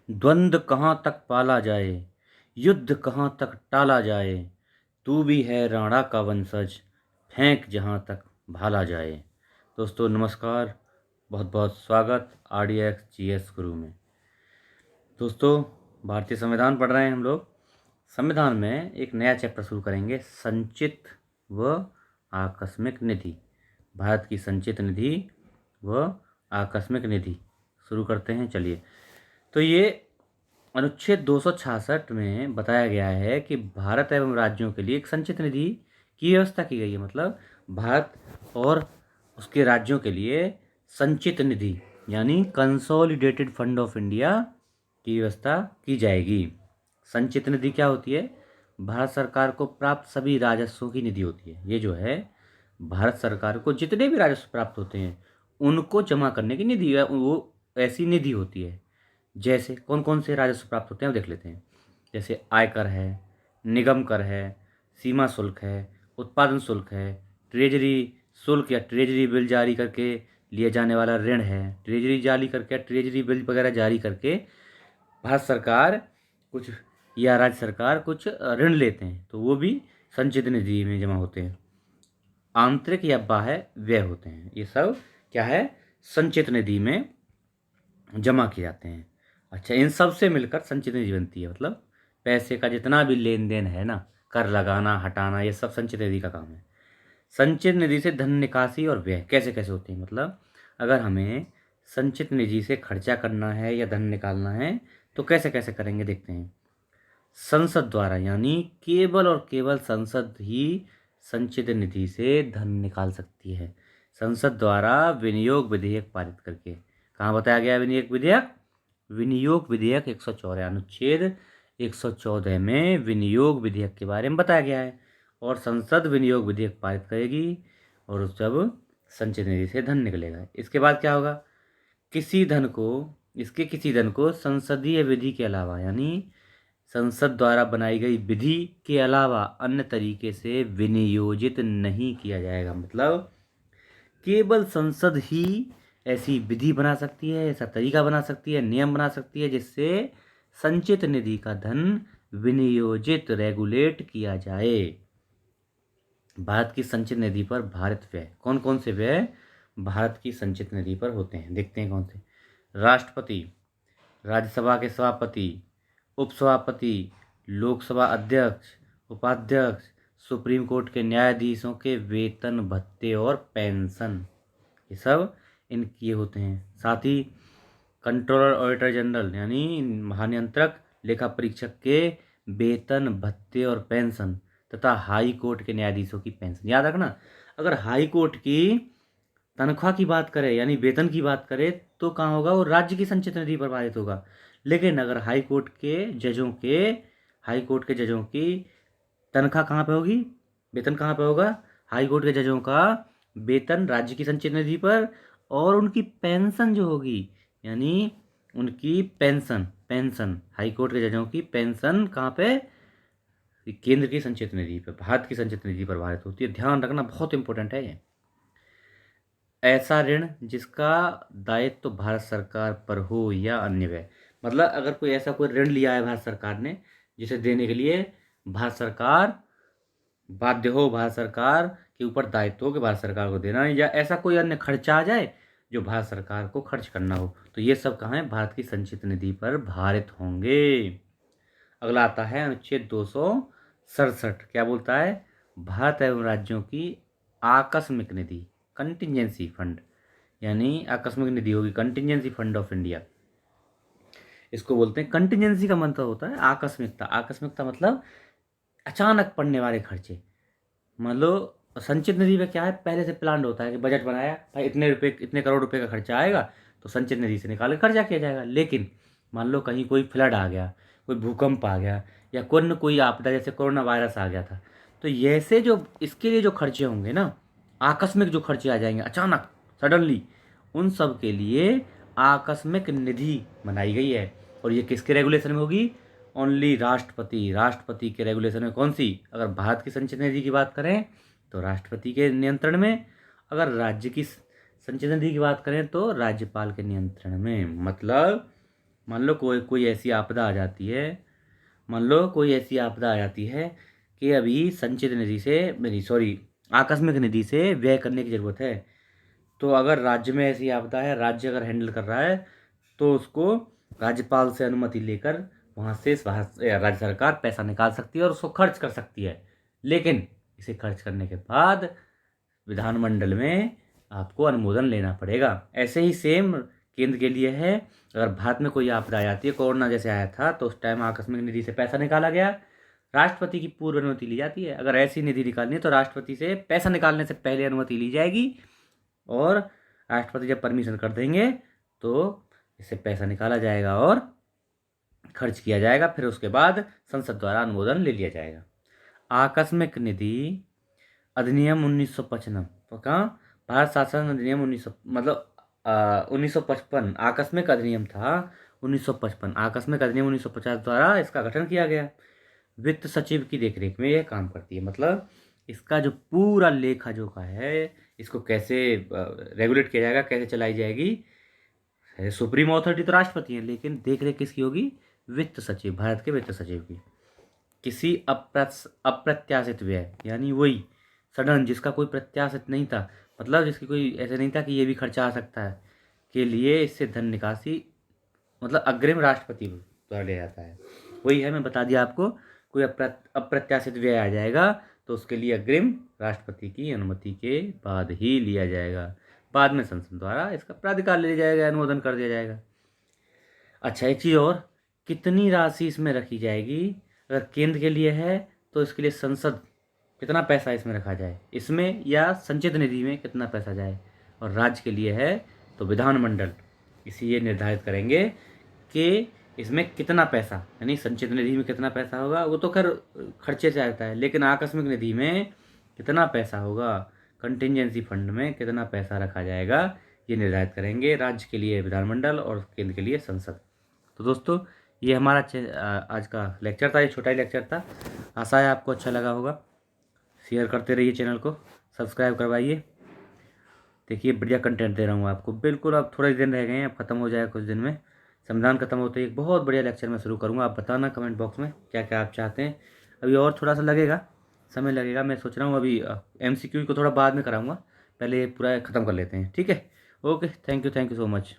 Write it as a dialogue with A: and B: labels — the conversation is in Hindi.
A: द्वंद्व कहाँ तक पाला जाए, युद्ध कहाँ तक टाला जाए, तू भी है राणा का वंशज, फेंक जहाँ तक भाला जाए। दोस्तों नमस्कार, बहुत बहुत स्वागत RDX GS गुरु में। दोस्तों भारतीय संविधान पढ़ रहे हैं हम लोग। संविधान में एक नया चैप्टर शुरू करेंगे, संचित व आकस्मिक निधि। भारत की संचित निधि व आकस्मिक निधि शुरू करते हैं। चलिए, तो ये अनुच्छेद 266 में बताया गया है कि भारत एवं राज्यों के लिए एक संचित निधि की व्यवस्था की गई है। मतलब भारत और उसके राज्यों के लिए संचित निधि यानी कंसोलिडेटेड फंड ऑफ इंडिया की व्यवस्था की जाएगी। संचित निधि क्या होती है? भारत सरकार को प्राप्त सभी राजस्वों की निधि होती है। ये जो है भारत सरकार को जितने भी राजस्व प्राप्त होते हैं उनको जमा करने की निधि है, वो ऐसी निधि होती है। जैसे कौन कौन से राजस्व प्राप्त होते हैं वो देख लेते हैं। जैसे आयकर है, निगम कर है, सीमा शुल्क है, उत्पादन शुल्क है, ट्रेजरी शुल्क या ट्रेजरी बिल जारी करके लिया जाने वाला ऋण है। ट्रेजरी जारी करके, ट्रेजरी बिल वगैरह जारी करके भारत सरकार कुछ या राज्य सरकार कुछ ऋण लेते हैं, तो वो भी संचित निधि में जमा होते हैं। आंतरिक या बाह्य व्यय होते हैं, ये सब क्या है? संचित निधि में जमा किए जाते हैं। अच्छा, इन सब से मिलकर संचित निधि बनती है। मतलब पैसे का जितना भी लेन देन है ना, कर लगाना, हटाना, ये सब संचित निधि का काम है। संचित निधि से धन निकासी और व्यय कैसे कैसे होते हैं? मतलब अगर हमें संचित निधि से खर्चा करना है या धन निकालना है तो कैसे कैसे करेंगे, देखते हैं। संसद द्वारा, यानी केवल और केवल संसद ही संचित निधि से धन निकाल सकती है। संसद द्वारा विनियोग विधेयक पारित करके। कहाँ बताया गया विनियोग विधेयक? विनियोग विधेयक 114 अनुच्छेद 114 में विनियोग विधेयक के बारे में बताया गया है। और संसद विनियोग विधेयक पारित करेगी और उस जब संचित निधि से धन निकलेगा। इसके बाद क्या होगा? किसी धन को संसदीय विधि के अलावा, यानी संसद द्वारा बनाई गई विधि के अलावा अन्य तरीके से विनियोजित नहीं किया जाएगा। मतलब केवल संसद ही ऐसी विधि बना सकती है, ऐसा तरीका बना सकती है, नियम बना सकती है जिससे संचित निधि का धन विनियोजित, रेगुलेट किया जाए। भारत की संचित निधि पर भारित व्यय, कौन कौन से व्यय भारत की संचित निधि पर होते हैं, देखते हैं कौन से। राष्ट्रपति, राज्यसभा के सभापति, उपसभापति, लोकसभा अध्यक्ष, उपाध्यक्ष, सुप्रीम कोर्ट के न्यायाधीशों के वेतन, भत्ते और पेंशन, ये सब इनके होते हैं। साथ ही कंट्रोलर, ऑडिटर जनरल यानी महानियंत्रक, लेखा परीक्षक के वेतन, भत्ते और पेंशन, तथा हाई कोर्ट के न्यायाधीशों की पेंशन। याद रखना, अगर हाई कोर्ट की तनख्वाह की बात करें यानी वेतन की बात करें तो कहाँ होगा? वो राज्य की संचित निधि पर पारित होगा। लेकिन अगर हाई कोर्ट के जजों की तनख्वाह कहाँ पे होगी, वेतन कहाँ पे होगा? हाई कोर्ट के जजों का वेतन राज्य की संचित निधि पर, और उनकी पेंशन जो होगी, यानी उनकी पेंशन हाई कोर्ट के जजों की पेंशन कहाँ पे? केंद्र की संचित निधि पर, भारत की संचित निधि पर भारित होती है। ध्यान रखना, बहुत इंपॉर्टेंट है ये। ऐसा ऋण जिसका दायित्व तो भारत सरकार पर हो या अन्य व्यय। मतलब अगर कोई ऐसा कोई ऋण लिया है भारत सरकार ने, जिसे देने के लिए भारत सरकार बाध्य हो, भारत सरकार के ऊपर दायित्व हो कि भारत सरकार को देना है, या ऐसा कोई अन्य खर्चा आ जाए जो भारत सरकार को खर्च करना हो, तो ये सब कहाँ है? भारत की संचित निधि पर भारित होंगे। अगला आता है अनुच्छेद 267। क्या बोलता है? भारत एवं राज्यों की आकस्मिक निधि, कंटिजेंसी फंड, यानी आकस्मिक निधि होगी कंटिजेंसी फंड ऑफ इंडिया, इसको बोलते हैं। कंटिजेंसी का मतलब होता है आकस्मिकता। आकस्मिकता मतलब अचानक पड़ने वाले खर्चे। मान लो संचित निधि में क्या है, पहले से प्लान होता है कि बजट बनाया भाई, इतने रुपए, इतने करोड़ रुपए का खर्चा आएगा तो संचित निधि से निकाल के खर्चा किया जाएगा। लेकिन मान लो कहीं कोई फ्लड आ गया, कोई भूकंप आ गया, या कोई आपदा जैसे कोरोना वायरस आ गया था, तो ऐसे जो इसके लिए जो खर्चे होंगे ना, आकस्मिक जो खर्चे आ जाएंगे अचानक सडनली, उन सब के लिए आकस्मिक निधि बनाई गई है। और ये किसके रेगुलेशन में होगी? ओनली राष्ट्रपति के रेगुलेशन में। कौन सी? अगर भारत की संचित निधि की बात करें तो राष्ट्रपति के नियंत्रण में, अगर राज्य की संचित निधि की बात करें तो राज्यपाल के नियंत्रण में। मतलब मान लो कोई ऐसी आपदा आ जाती है, मान लो कोई ऐसी आपदा आ जाती है कि अभी संचित निधि से, नहीं सॉरी, आकस्मिक निधि से व्यय करने की ज़रूरत है। तो अगर राज्य में ऐसी आपदा है, राज्य अगर हैंडल कर रहा है, तो उसको राज्यपाल से अनुमति लेकर वहाँ से राज्य सरकार पैसा निकाल सकती है और उसको खर्च कर सकती है। लेकिन इसे खर्च करने के बाद विधानमंडल में आपको अनुमोदन लेना पड़ेगा। ऐसे ही सेम केंद्र के लिए है। अगर भारत में कोई आपदा आ जाती है, कोरोना जैसे आया था, तो उस टाइम आकस्मिक निधि से पैसा निकाला गया, राष्ट्रपति की पूर्व अनुमति ली जाती है। अगर ऐसी निधि निकालनी है तो राष्ट्रपति से पैसा निकालने से पहले अनुमति ली जाएगी, और राष्ट्रपति जब परमिशन कर देंगे तो इससे पैसा निकाला जाएगा और खर्च किया जाएगा। फिर उसके बाद संसद द्वारा अनुमोदन ले लिया जाएगा। आकस्मिक निधि अधिनियम 1955 का, भारत शासन अधिनियम 1955 आकस्मिक अधिनियम था। 1955 आकस्मिक अधिनियम 1950 द्वारा इसका गठन किया गया। वित्त सचिव की देखरेख में यह काम करती है। मतलब इसका जो पूरा लेखा जोखा है, इसको कैसे रेगुलेट किया जाएगा, कैसे चलाई जाएगी, सुप्रीम अथॉरिटी तो राष्ट्रपति है, लेकिन देखरेख किसकी होगी? वित्त सचिव, भारत के वित्त सचिव की। किसी अप्रत्याशित व्यय, यानी वही सडन, जिसका कोई प्रत्याशित नहीं था, मतलब जिसकी कोई ऐसे नहीं था कि ये भी खर्चा आ सकता है, के लिए इससे धन निकासी, मतलब अग्रिम राष्ट्रपति द्वारा लिया जाता है। वही है, मैं बता दिया आपको, कोई अप्रत्याशित व्यय आ जाएगा तो उसके लिए अग्रिम राष्ट्रपति की अनुमति के बाद ही लिया जाएगा। बाद में संसद द्वारा इसका प्राधिकार ले लिया जाएगा, अनुमोदन कर दिया जाएगा। अच्छा, एक चीज़ और, कितनी राशि इसमें रखी जाएगी? अगर केंद्र के लिए है तो इसके लिए संसद कितना पैसा इसमें रखा जाए, इसमें या संचित निधि में कितना पैसा जाए, और राज्य के लिए है तो विधानमंडल इसी ये निर्धारित करेंगे कि इसमें कितना पैसा, यानी संचित निधि में कितना पैसा होगा, वो तो खैर खर्चे से आता है, लेकिन आकस्मिक निधि में कितना पैसा होगा, कंटिजेंसी फंड में कितना पैसा रखा जाएगा, ये निर्धारित करेंगे। राज्य के लिए विधानमंडल और केंद्र के लिए संसद। तो दोस्तों, ये हमारा आज का लेक्चर था। ये छोटा ही लेक्चर था, आशा है आपको अच्छा लगा होगा। शेयर करते रहिए, चैनल को सब्सक्राइब करवाइए। देखिए, बढ़िया कंटेंट दे रहा हूँ आपको बिल्कुल। अब थोड़े दिन रह गए हैं, अब खत्म हो जाएगा कुछ दिन में। संविधान खत्म होते ही एक बहुत बढ़िया लेक्चर मैं शुरू करूँगा। आप बताना कमेंट बॉक्स में क्या क्या आप चाहते हैं। अभी और थोड़ा सा लगेगा, समय लगेगा। मैं सोच रहा हूँ अभी MCQ को थोड़ा बाद में कराऊँगा, पहले पूरा ख़त्म कर लेते हैं। ठीक है, okay, thank you so much.